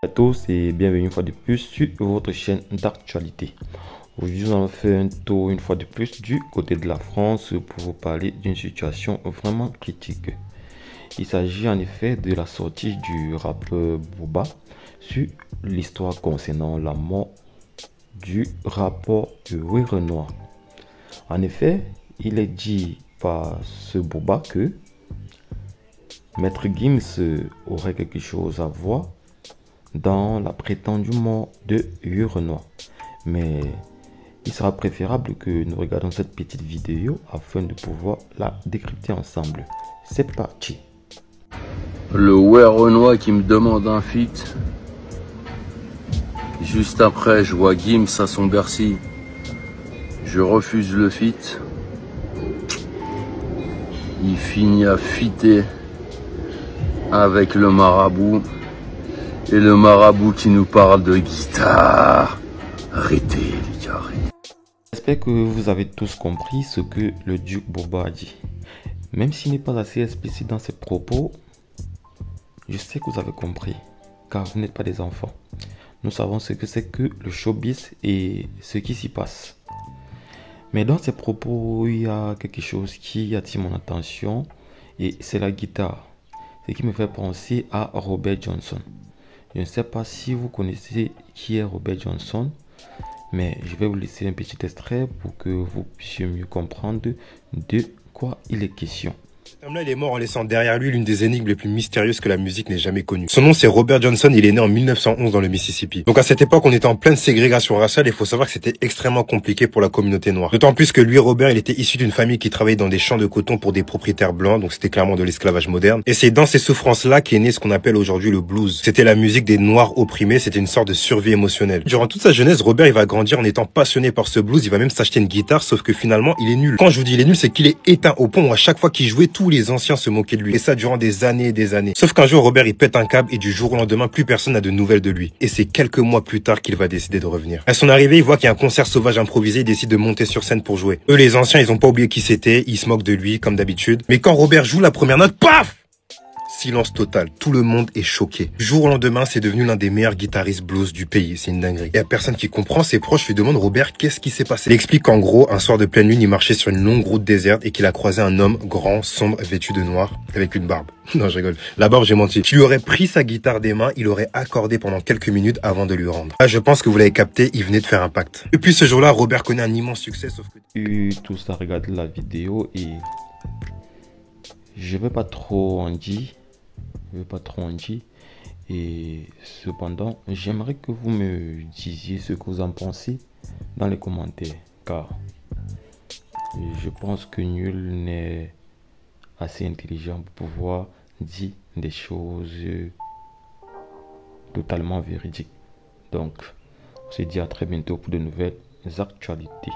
À tous et bienvenue une fois de plus sur votre chaîne d'actualité. Aujourd'hui, nous allons faire un tour une fois de plus du côté de la France pour vous parler d'une situation vraiment critique. Il s'agit en effet de la sortie du rappeur Booba sur l'histoire concernant la mort du rappeur Louis Renoir. En effet, il est dit par ce Booba que Maître Gims aurait quelque chose à voir dans la prétendue mort de Louis Renoir. Mais il sera préférable que nous regardions cette petite vidéo afin de pouvoir la décrypter ensemble. C'est parti. Le ouais Renoir qui me demande un feat. Juste après, je vois Gims à son Bercy. Je refuse le feat. Il finit à fitter avec le marabout. Et le marabout qui nous parle de guitare. Arrêtez les gars, arrêtez. J'espère que vous avez tous compris ce que le duc Booba a dit. Même s'il n'est pas assez explicite dans ses propos, je sais que vous avez compris, car vous n'êtes pas des enfants. Nous savons ce que c'est que le showbiz et ce qui s'y passe. Mais dans ses propos, il y a quelque chose qui attire mon attention et c'est la guitare. Ce qui me fait penser à Robert Johnson. Je ne sais pas si vous connaissez qui est Robert Johnson, mais je vais vous laisser un petit extrait pour que vous puissiez mieux comprendre de quoi il est question. Cet homme-là, il est mort en laissant derrière lui l'une des énigmes les plus mystérieuses que la musique n'ait jamais connues. Son nom, c'est Robert Johnson, il est né en 1911 dans le Mississippi. Donc à cette époque, on était en pleine ségrégation raciale et il faut savoir que c'était extrêmement compliqué pour la communauté noire. D'autant plus que lui, Robert, il était issu d'une famille qui travaillait dans des champs de coton pour des propriétaires blancs, donc c'était clairement de l'esclavage moderne. Et c'est dans ces souffrances-là qu'est né ce qu'on appelle aujourd'hui le blues. C'était la musique des noirs opprimés, c'était une sorte de survie émotionnelle. Durant toute sa jeunesse, Robert, il va grandir en étant passionné par ce blues, il va même s'acheter une guitare, sauf que finalement, il est nul. Quand je vous dis il est nul, c'est qu'il est éteint au point où à chaque fois qu'il jouait, tous les anciens se moquaient de lui. Et ça durant des années et des années. Sauf qu'un jour, Robert, il pète un câble et du jour au lendemain, plus personne n'a de nouvelles de lui. Et c'est quelques mois plus tard qu'il va décider de revenir. À son arrivée, il voit qu'il y a un concert sauvage improvisé, il décide de monter sur scène pour jouer. Eux, les anciens, ils ont pas oublié qui c'était, ils se moquent de lui, comme d'habitude. Mais quand Robert joue la première note, paf! Silence total, tout le monde est choqué. Du jour au lendemain, c'est devenu l'un des meilleurs guitaristes blues du pays, c'est une dinguerie. Il y a personne qui comprend, ses proches lui demandent Robert qu'est-ce qui s'est passé. Il explique qu'en gros, un soir de pleine lune, il marchait sur une longue route déserte et qu'il a croisé un homme grand, sombre, vêtu de noir, avec une barbe. Non, je rigole. La barbe, j'ai menti. Qui lui aurait pris sa guitare des mains, il aurait accordé pendant quelques minutes avant de lui rendre. Là, je pense que vous l'avez capté, il venait de faire un pacte. Depuis ce jour-là, Robert connaît un immense succès, sauf que... Tout ça, regardez la vidéo et je vais pas trop en dire. Et cependant, j'aimerais que vous me disiez ce que vous en pensez dans les commentaires, car je pense que nul n'est assez intelligent pour pouvoir dire des choses totalement véridiques. Donc, on se dit à très bientôt pour de nouvelles actualités.